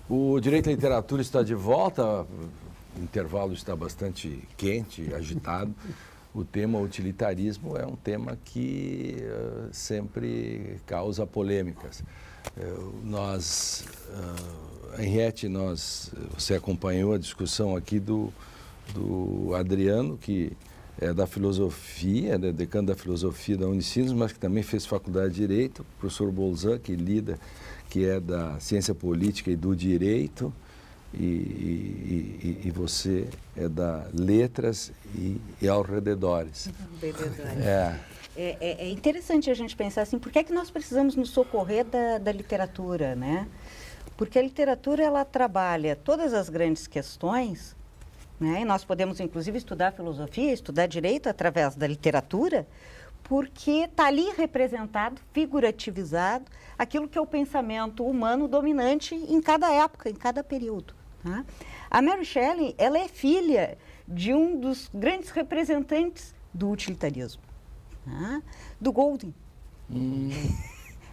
O Direito à Literatura está de volta, o intervalo está bastante quente, agitado. O tema utilitarismo é um tema que sempre causa polêmicas. Henriette, você acompanhou a discussão aqui do Adriano, que é da filosofia, é decano da filosofia da Unicinos, mas que também fez faculdade de Direito, o professor Bolzan, que é da ciência política e do direito, e você é da letras e alrededores. É interessante a gente pensar assim, por que é que nós precisamos nos socorrer da literatura, né? Porque a literatura, ela trabalha todas as grandes questões, né? E nós podemos, inclusive, estudar filosofia, estudar direito através da literatura, porque está ali representado, figurativizado, aquilo que é o pensamento humano dominante em cada época, em cada período. Tá? A Mary Shelley, ela é filha de um dos grandes representantes do utilitarismo, tá? Do Golding.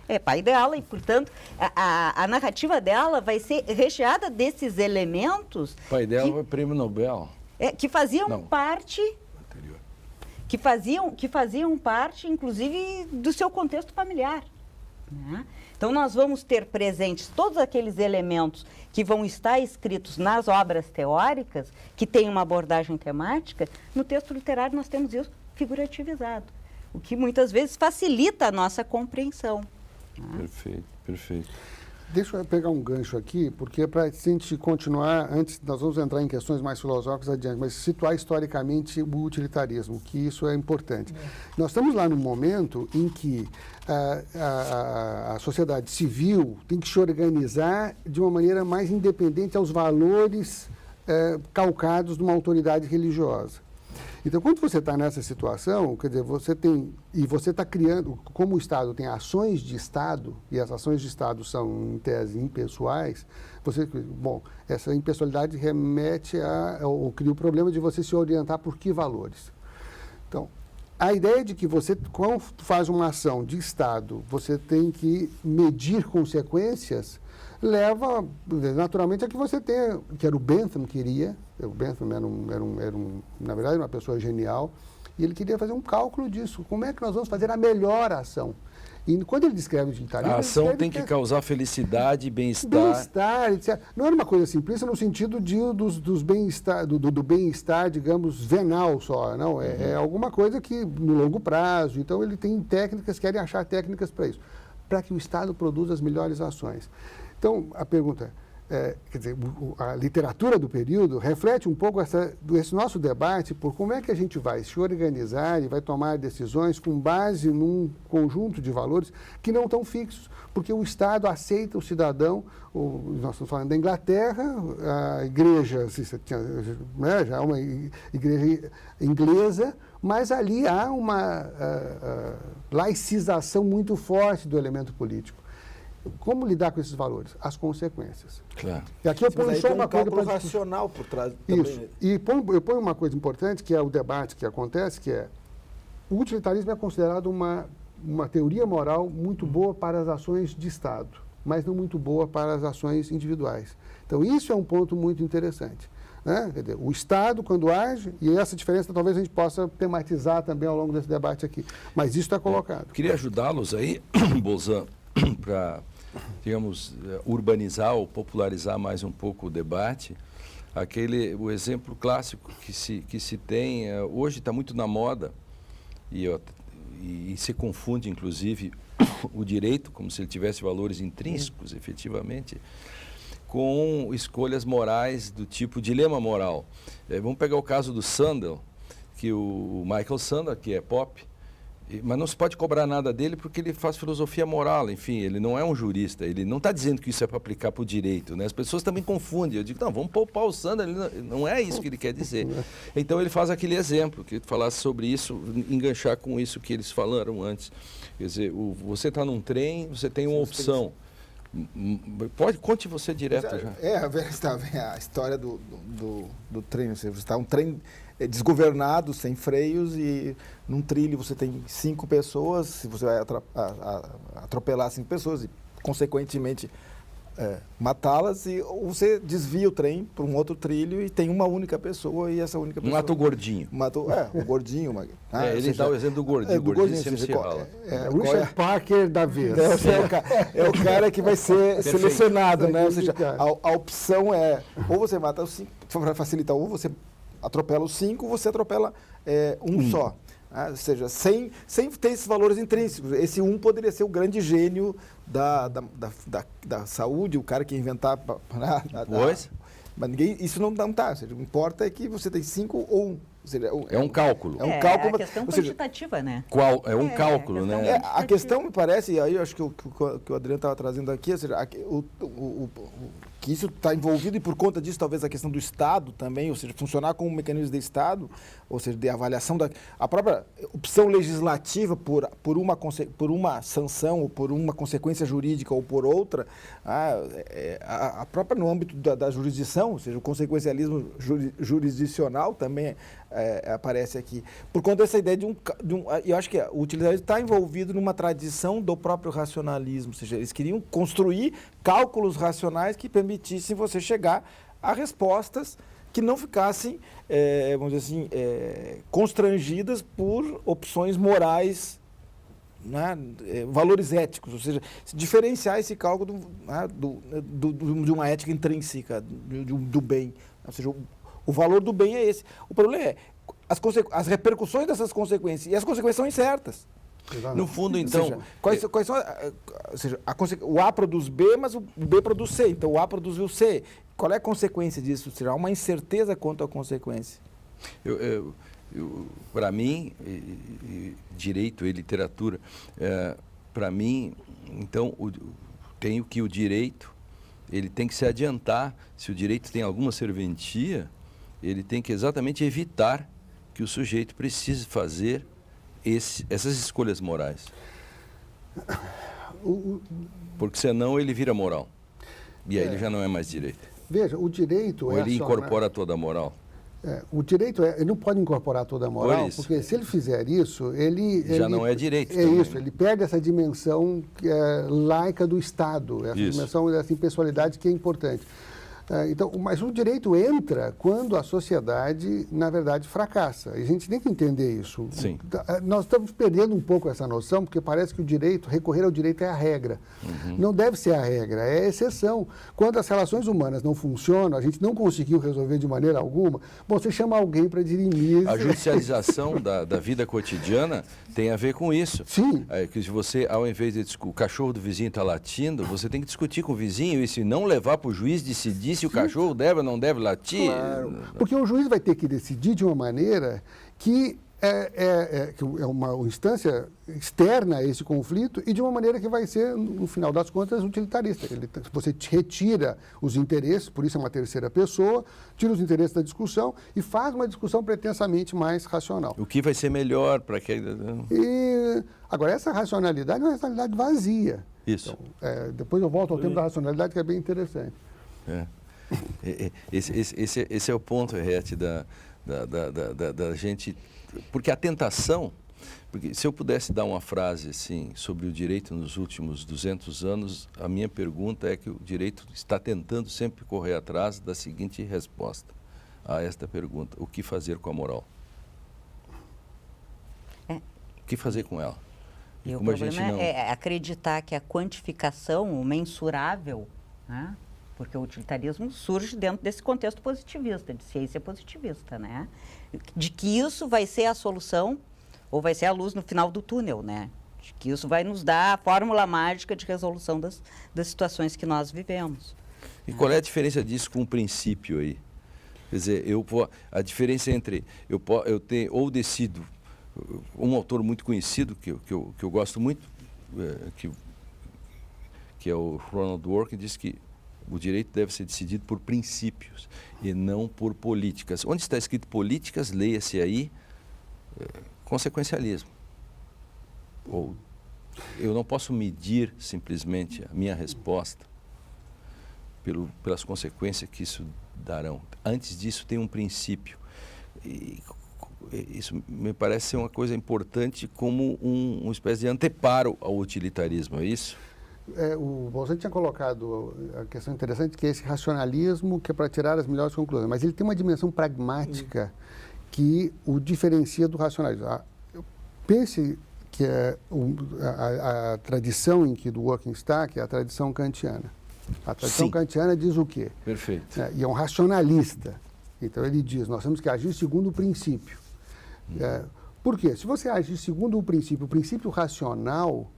É pai dela e, portanto, a narrativa dela vai ser recheada desses elementos. O pai dela foi prêmio Nobel. Que faziam parte... Que faziam parte, inclusive, do seu contexto familiar. Né? Então, nós vamos ter presentes todos aqueles elementos que vão estar escritos nas obras teóricas, que têm uma abordagem temática. No texto literário, nós temos isso figurativizado, o que muitas vezes facilita a nossa compreensão. Né? Perfeito, perfeito. Deixa eu pegar um gancho aqui, porque para a gente continuar, antes nós vamos entrar em questões mais filosóficas adiante, mas situar historicamente o utilitarismo, que isso é importante. Nós estamos lá num momento em que a sociedade civil tem que se organizar de uma maneira mais independente aos valores calcados de uma autoridade religiosa. Então, quando você está nessa situação, quer dizer, você está criando, como o Estado tem ações de Estado, e as ações de Estado são, em tese, impessoais, essa impessoalidade remete ou cria o problema de você se orientar por que valores. Então, a ideia de que você, quando faz uma ação de Estado, você tem que medir consequências, leva, naturalmente, a que você tenha, que era o Bentham queria. O Bentham na verdade, uma pessoa genial, e ele queria fazer um cálculo disso. Como é que nós vamos fazer a melhor ação? E quando ele descreve o utilitarismo... A ação tem que causar felicidade e bem-estar. Bem-estar, etc. Não era uma coisa simplista no sentido do bem-estar, digamos, venal só. Não, é alguma coisa que, no longo prazo. Então, ele tem técnicas, querem achar técnicas para isso, para que o Estado produza as melhores ações. Então, a pergunta quer dizer, a literatura do período reflete um pouco esse nosso debate por como é que a gente vai se organizar e vai tomar decisões com base num conjunto de valores que não estão fixos, porque o Estado aceita o cidadão, nós estamos falando da Inglaterra, a igreja, já é uma igreja inglesa, mas ali há uma laicização muito forte do elemento político. Como lidar com esses valores? As consequências. Claro. E aqui eu ponho só uma coisa para racional por trás. Isso. E eu ponho uma coisa importante, que é o debate que acontece, que é o utilitarismo é considerado uma teoria moral muito boa para as ações de Estado, mas não muito boa para as ações individuais. Então, isso é um ponto muito interessante. Né? Quer dizer, o Estado, quando age, e essa diferença talvez a gente possa tematizar também ao longo desse debate aqui, mas isso está colocado. Queria ajudá-los aí, Bolzan, para, digamos, urbanizar ou popularizar mais um pouco o debate. O exemplo clássico que se tem, hoje está muito na moda, e se confunde, inclusive, o direito, como se ele tivesse valores intrínsecos, efetivamente, com escolhas morais do tipo dilema moral. Vamos pegar o caso do Sandel, que o Michael Sandel, que é pop, mas não se pode cobrar nada dele porque ele faz filosofia moral, enfim, ele não é um jurista, ele não está dizendo que isso é para aplicar para o direito, né? As pessoas também confundem, eu digo, não, vamos poupar o Sandel, não é isso que ele quer dizer. Então ele faz aquele exemplo, que falasse sobre isso, enganchar com isso que eles falaram antes. Quer dizer, você está num trem, você tem uma opção. Conte você direto já. A história do trem, você está um trem desgovernado, sem freios, e num trilho você tem 5 pessoas, se você vai atropelar 5 pessoas, e consequentemente matá-las, ou você desvia o trem para um outro trilho e tem uma única pessoa e essa única pessoa... Mata o gordinho. O gordinho. Ele dá o exemplo do gordinho. Do gordinho, Richard Parker da vez. É o cara que vai ser selecionado, né? Ou seja, a opção é, ou você mata os 5, para facilitar, ou você atropela os 5, ou você atropela um só. Ou seja, sem ter esses valores intrínsecos. Esse poderia ser o grande gênio da saúde, o cara que ia inventar... Pois. Mas isso não tá. Ou seja, o que importa é que você tem 5 ou 1. Ou seja, é um cálculo. É um cálculo. É a questão quantitativa, né? É um cálculo, né? A questão, me parece, e aí eu acho que o Adriano estava trazendo aqui, ou seja, que isso está envolvido, e por conta disso, talvez a questão do Estado também, ou seja, funcionar como um mecanismo de Estado, ou seja, de avaliação a própria opção legislativa por uma sanção, ou por uma consequência jurídica, ou por outra, a própria no âmbito da jurisdição, ou seja, o consequencialismo jurisdicional também aparece aqui. Por conta dessa ideia eu acho que o utilitarismo está envolvido numa tradição do próprio racionalismo, ou seja, eles queriam construir cálculos racionais que permitissem você chegar a respostas que não ficassem, vamos dizer assim, constrangidas por opções morais, né, valores éticos, ou seja, diferenciar esse cálculo de uma ética intrínseca, do bem. Ou seja, o valor do bem é esse. O problema é as repercussões dessas consequências, e as consequências são incertas. No fundo, então... Ou seja, quais são... Ou seja, o A produz B, mas o B produz C. Então, o A produz o C. Qual é a consequência disso? Ou seja, há uma incerteza quanto à consequência. Para mim, direito e literatura, para mim, então, tenho que o direito, ele tem que se adiantar. Se o direito tem alguma serventia, ele tem que exatamente evitar que o sujeito precise fazer essas escolhas morais. Porque senão ele vira moral. E aí ele já não é mais direito. Veja, o direito Ou ele incorpora toda a moral. O direito ele não pode incorporar toda a moral, porque se ele fizer isso, ele já não é direito. É também, isso, ele perde essa dimensão laica do Estado, essa dimensão dessa impessoalidade que é importante. Então, mas o direito entra quando a sociedade, na verdade, fracassa. A gente tem que entender isso. Sim. Nós estamos perdendo um pouco essa noção, porque parece que recorrer ao direito é a regra. Não deve ser a regra, é a exceção. Quando as relações humanas não funcionam, a gente não conseguiu resolver de maneira alguma, você chama alguém para dirimir. A judicialização da vida cotidiana tem a ver com isso. Sim. Que se você, ao invés de o cachorro do vizinho está latindo, você tem que discutir com o vizinho e se não levar para o juiz decidir se o cachorro deve ou não deve latir. Claro, porque o juiz vai ter que decidir de uma maneira que é uma instância externa a esse conflito e de uma maneira que vai ser, no final das contas, utilitarista. Você retira os interesses, por isso é uma terceira pessoa, tira os interesses da discussão e faz uma discussão pretensamente mais racional. O que vai ser melhor para que... Agora, essa racionalidade é uma racionalidade vazia. Isso. Então, depois eu volto ao tema da racionalidade, que é bem interessante. Esse é o ponto, Rete, da gente... Porque a tentação... Porque se eu pudesse dar uma frase assim, sobre o direito nos últimos 200 anos, a minha pergunta é que o direito está tentando sempre correr atrás da seguinte resposta a esta pergunta: o que fazer com a moral? O que fazer com ela? E o problema é acreditar que a quantificação, o mensurável, né? Porque o utilitarismo surge dentro desse contexto positivista, de ciência positivista, né? De que isso vai ser a solução, ou vai ser a luz no final do túnel, né? De que isso vai nos dar a fórmula mágica de resolução das situações que nós vivemos. E qual é a diferença disso com o princípio aí? Quer dizer, a diferença entre eu ter ou decido, um autor muito conhecido que eu gosto muito, que é o Ronald Dworkin, diz que o direito deve ser decidido por princípios e não por políticas. Onde está escrito políticas, leia-se aí consequencialismo. Ou eu não posso medir simplesmente a minha resposta pelas consequências que isso darão. Antes disso tem um princípio. E isso me parece ser uma coisa importante como uma espécie de anteparo ao utilitarismo, é isso? O Bolzano tinha colocado a questão interessante, que é esse racionalismo que é para tirar as melhores conclusões, mas ele tem uma dimensão pragmática que o diferencia do racionalismo. Pense que a tradição em que do Dworkin está, que é a tradição kantiana. A tradição kantiana diz o quê? Perfeito. E é um racionalista. Então ele diz, nós temos que agir segundo o princípio. Por quê? Se você agir segundo o princípio racional,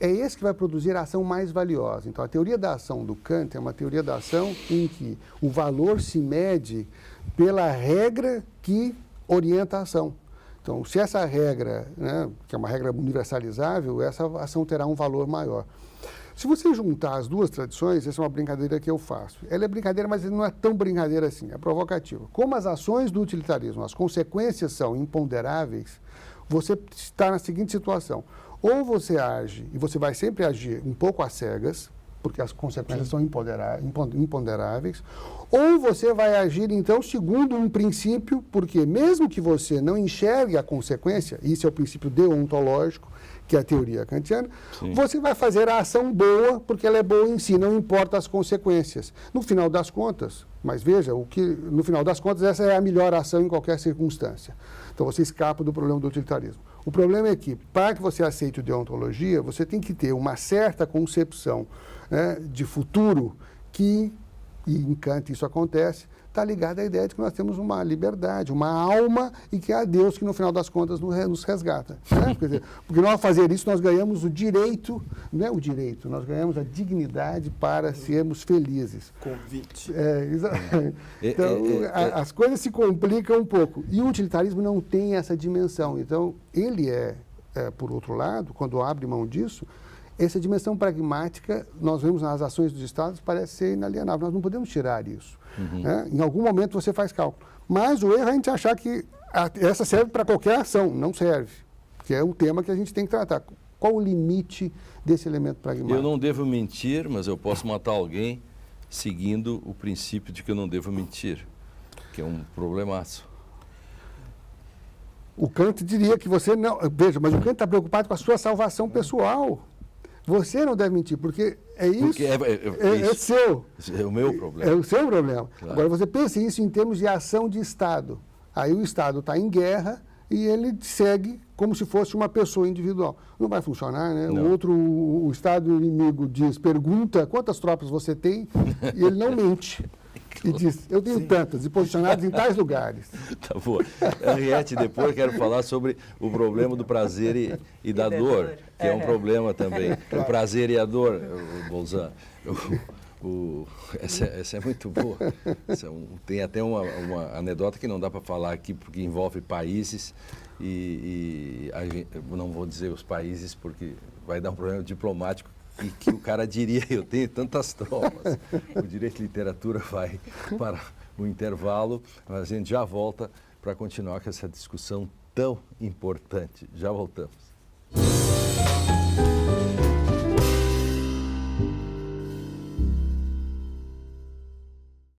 é esse que vai produzir a ação mais valiosa. Então, a teoria da ação do Kant é uma teoria da ação em que o valor se mede pela regra que orienta a ação. Então, se essa regra, né, que é uma regra universalizável, essa ação terá um valor maior. Se você juntar as duas tradições, essa é uma brincadeira que eu faço. Ela é brincadeira, mas não é tão brincadeira assim, é provocativa. Como as ações do utilitarismo, as consequências são imponderáveis, você está na seguinte situação. Ou você age, e você vai sempre agir um pouco às cegas, porque as consequências são imponderáveis, ou você vai agir, então, segundo um princípio, porque mesmo que você não enxergue a consequência, isso é o princípio deontológico, que é a teoria kantiana, você vai fazer a ação boa, porque ela é boa em si, não importa as consequências. No final das contas, mas veja, no final das contas, essa é a melhor ação em qualquer circunstância. Então, você escapa do problema do utilitarismo. O problema é que, para que você aceite o deontologia, você tem que ter uma certa concepção, né, de futuro que, e em Kant isso acontece, está ligada à ideia de que nós temos uma liberdade, uma alma e que é a Deus que, no final das contas, nos resgata. Né? Quer dizer, porque nós, ao fazer isso, nós ganhamos o direito, não é o direito, nós ganhamos a dignidade para sermos felizes. Convite. Então, as coisas se complicam um pouco. E o utilitarismo não tem essa dimensão. Então, ele por outro lado, quando abre mão disso, essa dimensão pragmática, nós vemos nas ações dos Estados, parece ser inalienável. Nós não podemos tirar isso. Né? Em algum momento você faz cálculo. Mas o erro é a gente achar que essa serve para qualquer ação. Não serve. Que é um tema que a gente tem que tratar. Qual o limite desse elemento pragmático? Eu não devo mentir, mas eu posso matar alguém seguindo o princípio de que eu não devo mentir, que é um problemaço. O Kant diria que você não... Veja, mas o Kant está preocupado com a sua salvação pessoal. Você não deve mentir, porque é isso, porque é seu. É o meu problema. É o seu problema. Claro. Agora, você pense isso em termos de ação de Estado. Aí o Estado está em guerra e ele segue como se fosse uma pessoa individual. Não vai funcionar, né? Não. O Estado inimigo pergunta quantas tropas você tem e ele não mente. E diz, eu tenho tantas, e posicionadas em tais lugares. Tá bom. Henriette, depois eu quero falar sobre o problema do prazer e da dor, que é um problema também. O prazer e a dor, Bolzano. Essa é muito boa. Tem até uma anedota que não dá para falar aqui, porque envolve países, e não vou dizer os países, porque vai dar um problema diplomático, e que o cara diria, eu tenho tantas tropas. O Direito de Literatura vai para o intervalo, mas a gente já volta para continuar com essa discussão tão importante. Já voltamos.